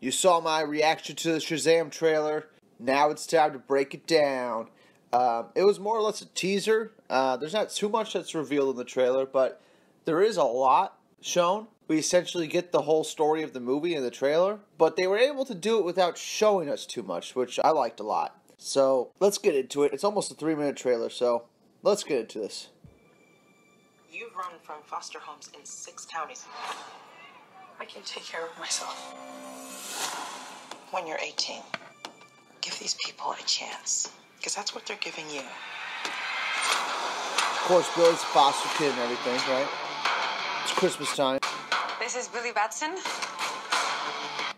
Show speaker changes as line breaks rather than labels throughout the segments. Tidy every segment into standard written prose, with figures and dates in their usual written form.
You saw my reaction to the Shazam trailer. Now it's time to break it down. It was more or less a teaser. There's not too much that's revealed in the trailer, but there is a lot shown. We essentially get the whole story of the movie in the trailer, but they were able to do it without showing us too much, which I liked a lot. So let's get into it. It's almost a 3-minute trailer, so let's get into this.
You've run from foster homes in 6 counties. I can take care of myself. When you're 18, give these people a chance, because that's what they're giving you.
Of course, Billy's a foster kid and everything, right? It's Christmas time.
This is Billy Batson.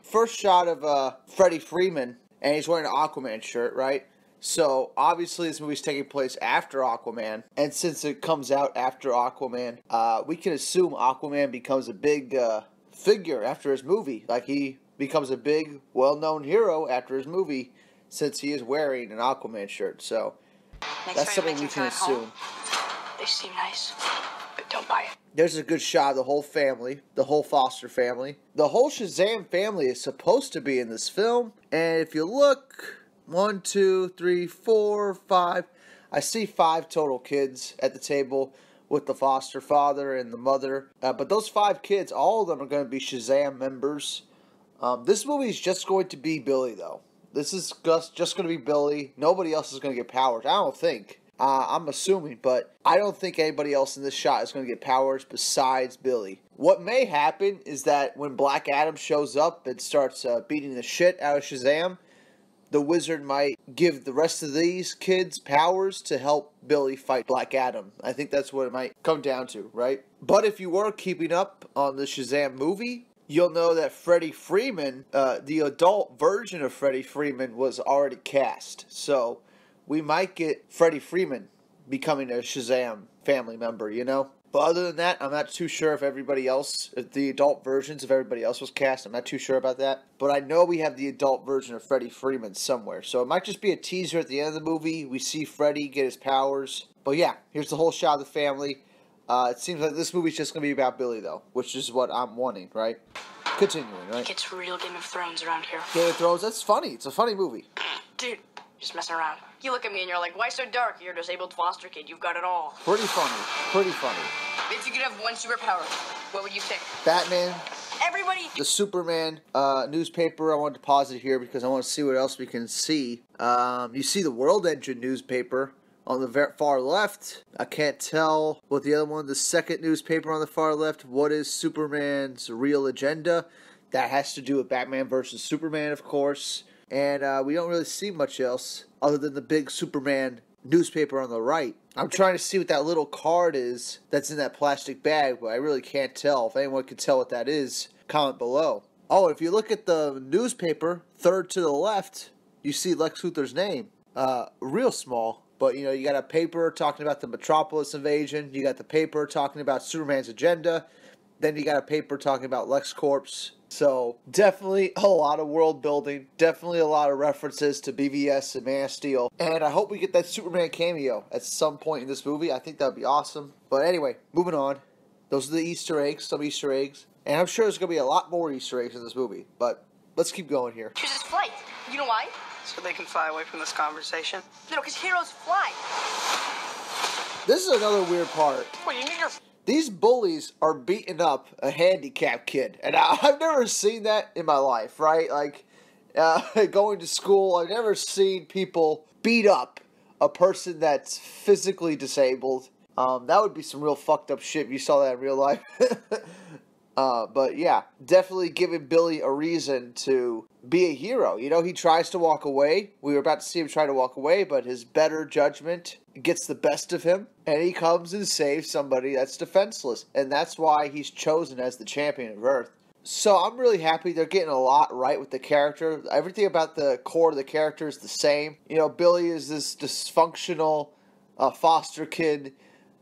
First shot of Freddie Freeman, and he's wearing an Aquaman shirt, right? So, obviously, this movie's taking place after Aquaman, and since it comes out after Aquaman, we can assume Aquaman becomes a big figure after his movie. Like, he becomes a big, well-known hero after his movie, since he is wearing an Aquaman shirt. So, that's something we can assume.
They seem nice, but don't buy it.
There's a good shot of the whole family, the whole Foster family. The whole Shazam family is supposed to be in this film, and if you look... 1, 2, 3, 4, 5. I see 5 total kids at the table with the foster father and the mother. But those 5 kids, all of them are going to be Shazam members. This movie is just going to be Billy, though. This is just going to be Billy. Nobody else is going to get powers. I don't think. I'm assuming, but I don't think anybody else in this shot is going to get powers besides Billy. What may happen is that when Black Adam shows up and starts beating the shit out of Shazam, the wizard might give the rest of these kids powers to help Billy fight Black Adam. I think that's what it might come down to, right? But if you were keeping up on the Shazam movie, you'll know that Freddie Freeman, the adult version of Freddie Freeman, was already cast. So we might get Freddie Freeman becoming a Shazam family member, you know? But other than that, I'm not too sure if everybody else, if the adult versions of everybody else was cast. I'm not too sure about that. But I know we have the adult version of Freddie Freeman somewhere. So it might just be a teaser at the end of the movie. We see Freddie get his powers. But yeah, here's the whole shot of the family. It seems like this movie's just going to be about Billy, though, which is what I'm wanting, right? Continuing, right?
It gets real Game of Thrones around here.
Game of Thrones, that's funny. It's a funny movie.
Dude, just messing around. You look at me and you're like, why so dark? You're a disabled foster kid. You've got it all.
Pretty funny. Pretty funny.
If you could have one superpower, what would you pick?
Batman.
Everybody.
The Superman newspaper. I wanted to pause it here because I want to see what else we can see. You see the World Engine newspaper on the far left. I can't tell what the other one, the second newspaper on the far left, what is Superman's real agenda. That has to do with Batman versus Superman, of course. And we don't really see much else other than the big Superman newspaper on the right. I'm trying to see what that little card is that's in that plastic bag, but I really can't tell. If anyone can tell what that is, comment below. Oh, if you look at the newspaper, third to the left, you see Lex Luthor's name. Real small, but you know, you got a paper talking about the Metropolis invasion, you got the paper talking about Superman's agenda, then you got a paper talking about LexCorp's. So, definitely a lot of world building, definitely a lot of references to BVS and Man of Steel, and I hope we get that Superman cameo at some point in this movie. I think that would be awesome. But anyway, moving on. Those are the Easter eggs, some Easter eggs, and I'm sure there's going to be a lot more Easter eggs in this movie, but let's keep going here.
Choose his flight. You know why?
So they can fly away from this conversation?
No, because heroes fly.
This is another weird part.
Well, you need your...
These bullies are beating up a handicapped kid, and I've never seen that in my life, right? Like, going to school, I've never seen people beat up a person that's physically disabled. That would be some real fucked up shit if you saw that in real life. But yeah, definitely giving Billy a reason to be a hero. You know, he tries to walk away. We were about to see him try to walk away, but his better judgment gets the best of him, and he comes and saves somebody that's defenseless. And that's why he's chosen as the champion of Earth. So I'm really happy they're getting a lot right with the character. Everything about the core of the character is the same. You know, Billy is this dysfunctional foster kid,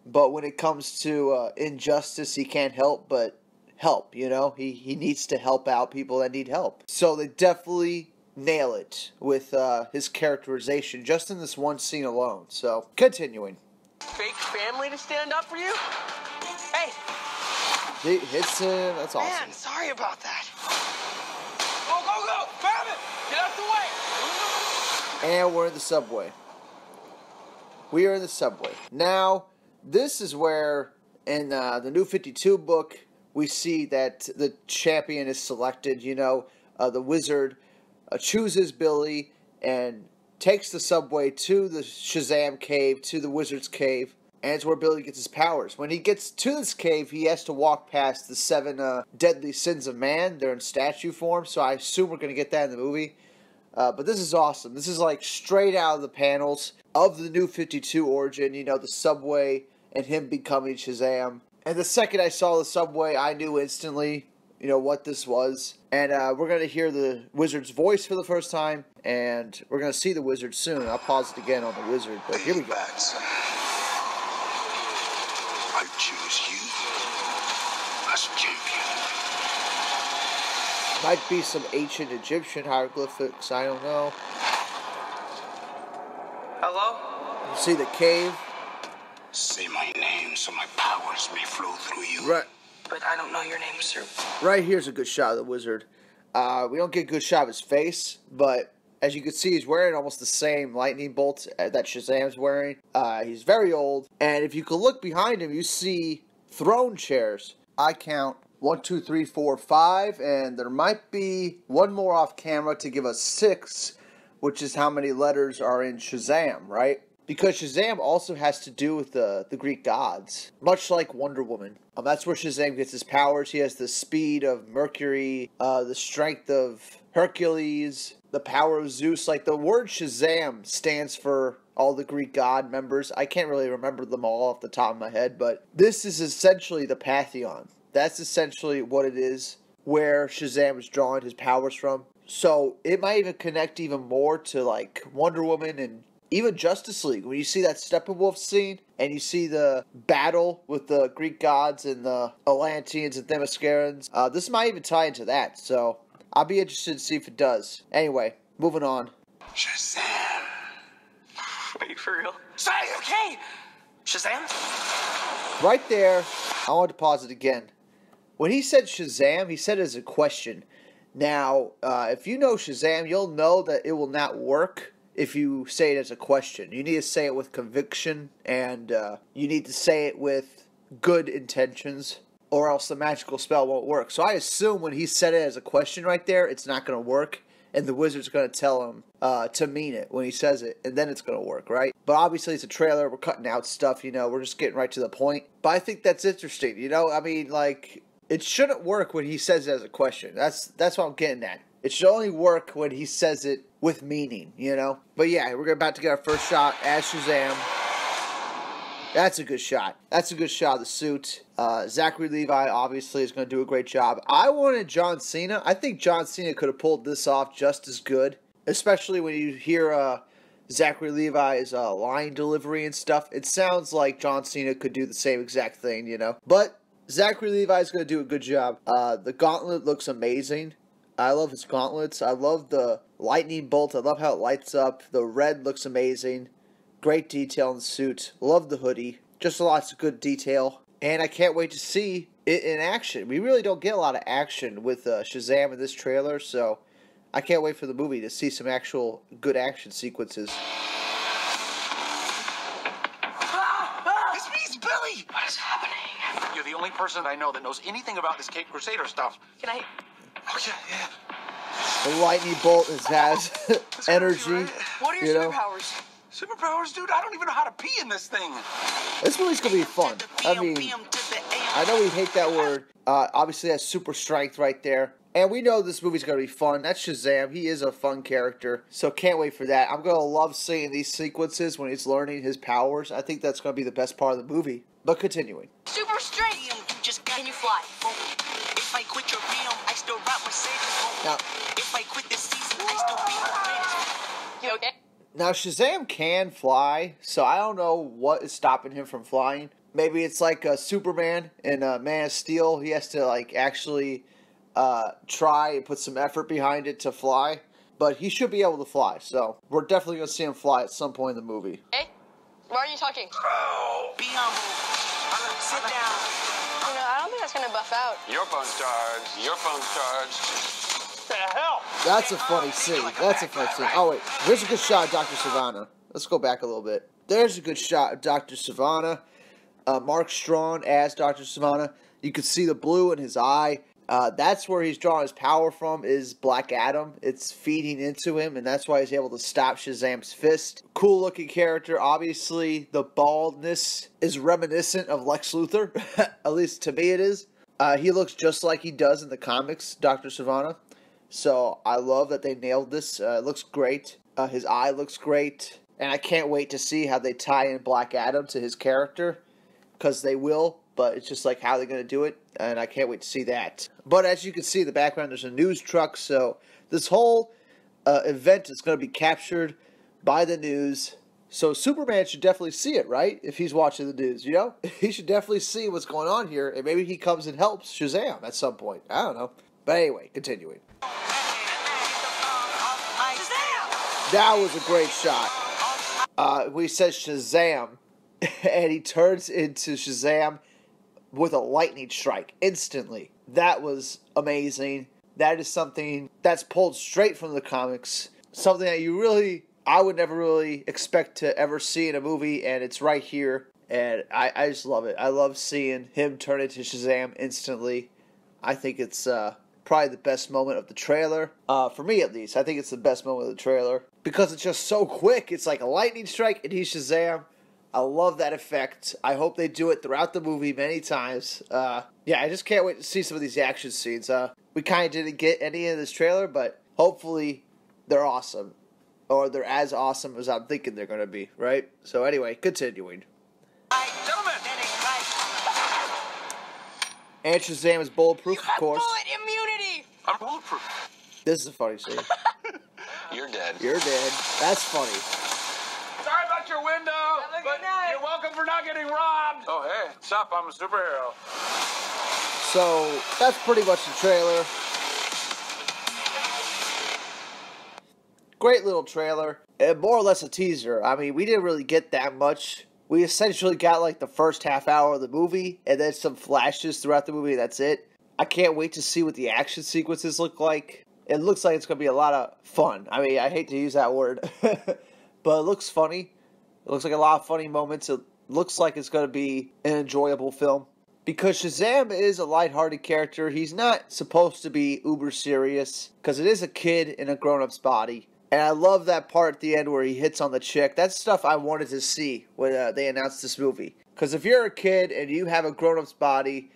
but when it comes to injustice, he can't help but help, you know? He needs to help out people that need help. So they definitely nail it with his characterization just in this one scene alone. So, continuing.
Fake family to stand up for you? Hey!
He hits him. That's awesome.
Man, sorry about that. Go, go, go! Get out the way!
And we're in the subway. We are in the subway. Now, this is where, in the New 52 book, we see that the champion is selected. You know, the wizard chooses Billy and takes the subway to the Shazam cave, to the wizard's cave. And it's where Billy gets his powers. When he gets to this cave, he has to walk past the 7 deadly sins of man. They're in statue form, so I assume we're going to get that in the movie. But this is awesome. This is like straight out of the panels of the New 52 origin. You know, the subway and him becoming Shazam. And the second I saw the subway, I knew instantly, you know, what this was. And we're going to hear the wizard's voice for the first time. And we're going to see the wizard soon. I'll pause it again on the wizard. But here we go.
I choose you as champion.
Might be some ancient Egyptian hieroglyphics, I don't know.
Hello?
You see the cave?
Say my name so my powers may flow through you.
Right,
But I don't know your name, sir.
right here's a good shot of the wizard. We don't get a good shot of his face, but as you can see, he's wearing almost the same lightning bolt that Shazam's wearing. He's very old, and if you could look behind him, you see throne chairs. I count 1, 2, 3, 4, 5, and there might be one more off camera to give us 6, which is how many letters are in Shazam, right? Because Shazam also has to do with the Greek gods, much like Wonder Woman. That's where Shazam gets his powers. He has the speed of Mercury, the strength of Hercules, the power of Zeus. Like, the word Shazam stands for all the Greek god members. I can't really remember them all off the top of my head, but this is essentially the Pantheon. That's essentially what it is, where Shazam is drawing his powers from. So it might even connect even more to, like, Wonder Woman and even Justice League. When you see that Steppenwolf scene, and you see the battle with the Greek gods and the Atlanteans and Themyscirans, this might even tie into that. So I'll be interested to see if it does. Anyway, moving on.
Shazam.
Wait, for real? Say, okay! Shazam?
Right there, I want to pause it again. When he said Shazam, he said it as a question. Now, if you know Shazam, you'll know that it will not work if you say it as a question. You need to say it with conviction, and you need to say it with good intentions, or else the magical spell won't work. So I assume when he said it as a question right there, it's not going to work, and the wizard's going to tell him to mean it when he says it, and then it's going to work, right? But obviously it's a trailer, we're cutting out stuff, you know, we're just getting right to the point. But I think that's interesting, you know? I mean, like, it shouldn't work when he says it as a question. That's what I'm getting at. It should only work when he says it with meaning, you know? But yeah, we're about to get our first shot as Shazam. That's a good shot. That's a good shot of the suit. Zachary Levi obviously is going to do a great job. I wanted John Cena. I think John Cena could have pulled this off just as good. Especially when you hear Zachary Levi's line delivery and stuff. It sounds like John Cena could do the same exact thing, you know? But Zachary Levi is going to do a good job. The gauntlet looks amazing. I love his gauntlets. I love the lightning bolt. I love how it lights up. The red looks amazing. Great detail in the suit. Love the hoodie. Just lots of good detail. And I can't wait to see it in action. We really don't get a lot of action with Shazam in this trailer, so I can't wait for the movie to see some actual good action sequences.
It's me, it's Billy.
What is happening?
You're the only person I know that knows anything about this Cape Crusader stuff.
Can I...
Oh, yeah.
The lightning bolt has energy.
Right?
What are
You
your
know?
superpowers?
Superpowers, dude? I don't even know how to pee in this thing.
This movie's gonna be fun. I mean, I know we hate that word. Obviously, that's super strength right there. And we know this movie's gonna be fun. That's Shazam. He is a fun character. So can't wait for that. I'm gonna love seeing these sequences when he's learning his powers. I think that's gonna be the best part of the movie. But continuing.
Super strength. Can you fly?
If I quit your film, I still rap Mercedes.
Now,
If I quit this season, I still be the greatest.
You okay?
Now, Shazam can fly, so I don't know what is stopping him from flying. Maybe it's like Superman in Man of Steel. He has to, like, actually try and put some effort behind it to fly. But he should be able to fly, so we're definitely going to see him fly at some point in the movie.
Hey, why are you talking?
Be humble. Sit down.
You know, I don't think that's gonna buff out.
Your phone's charged. Your phone's charged. the hell?
That's a funny scene. That's a funny scene. Oh, wait. Here's a good shot of Dr. Savannah. Let's go back a little bit. There's a good shot of Dr. Savannah. Mark Strong as Dr. Savannah. You can see the blue in his eye. That's where he's drawing his power from, is Black Adam. It's feeding into him, and that's why he's able to stop Shazam's fist. Cool looking character. Obviously, the baldness is reminiscent of Lex Luthor. At least to me it is. He looks just like he does in the comics, Dr. Savannah. So I love that they nailed this. It looks great. His eye looks great. And I can't wait to see how they tie in Black Adam to his character. Because they will, but it's just like how they're going to do it. And I can't wait to see that. But as you can see in the background, there's a news truck. So this whole event is going to be captured by the news. So Superman should definitely see it, right? If he's watching the news, you know? He should definitely see what's going on here. And maybe he comes and helps Shazam at some point. I don't know. But anyway, continuing. That was a great shot. When he says Shazam, and he turns into Shazam with a lightning strike instantly. That was amazing. That is something that's pulled straight from the comics. Something that I would never really expect to ever see in a movie, and it's right here. And I just love it. I love seeing him turn into Shazam instantly. I think it's probably the best moment of the trailer. For me, at least. I think it's the best moment of the trailer. Because it's just so quick. It's like a lightning strike, and he's Shazam. I love that effect. I hope they do it throughout the movie many times. Yeah, I just can't wait to see some of these action scenes. We kind of didn't get any in this trailer, but hopefully they're awesome. Or they're as awesome as I'm thinking they're going to be, right? So anyway, continuing. And Shazam is bulletproof, of course.
Bullet immunity!
I'm bulletproof.
This is a funny scene.
You're dead.
You're dead. That's funny.
Sorry about your window, but you're welcome for not getting robbed. Oh, hey, what's up? I'm a superhero.
So, that's pretty much the trailer. Great little trailer. And more or less a teaser. I mean, we didn't really get that much. We essentially got like the first half hour of the movie, and then some flashes throughout the movie, and that's it. I can't wait to see what the action sequences look like. It looks like it's going to be a lot of fun. I mean, I hate to use that word. But it looks funny. It looks like a lot of funny moments. It looks like it's going to be an enjoyable film. Because Shazam is a lighthearted character. He's not supposed to be uber serious. Because it is a kid in a grown-up's body. And I love that part at the end where he hits on the chick. That's stuff I wanted to see when they announced this movie. Because if you're a kid and you have a grown-up's body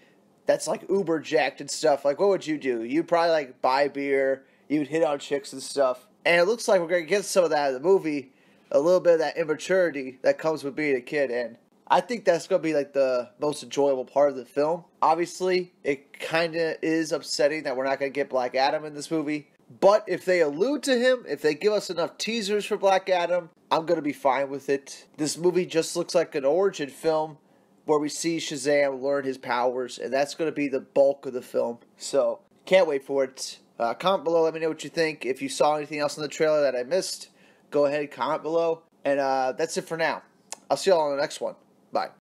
that's like uber jacked and stuff, like what would you do? You'd probably like buy beer. You'd hit on chicks and stuff. And it looks like we're going to get some of that in the movie. A little bit of that immaturity that comes with being a kid. And I think that's going to be like the most enjoyable part of the film. Obviously, it kind of is upsetting that we're not going to get Black Adam in this movie. But if they allude to him, if they give us enough teasers for Black Adam, I'm going to be fine with it. This movie just looks like an origin film where we see Shazam learn his powers, and that's going to be the bulk of the film. So, can't wait for it. Comment below, let me know what you think. If you saw anything else in the trailer that I missed, go ahead and comment below. And that's it for now. I'll see you all on the next one. Bye.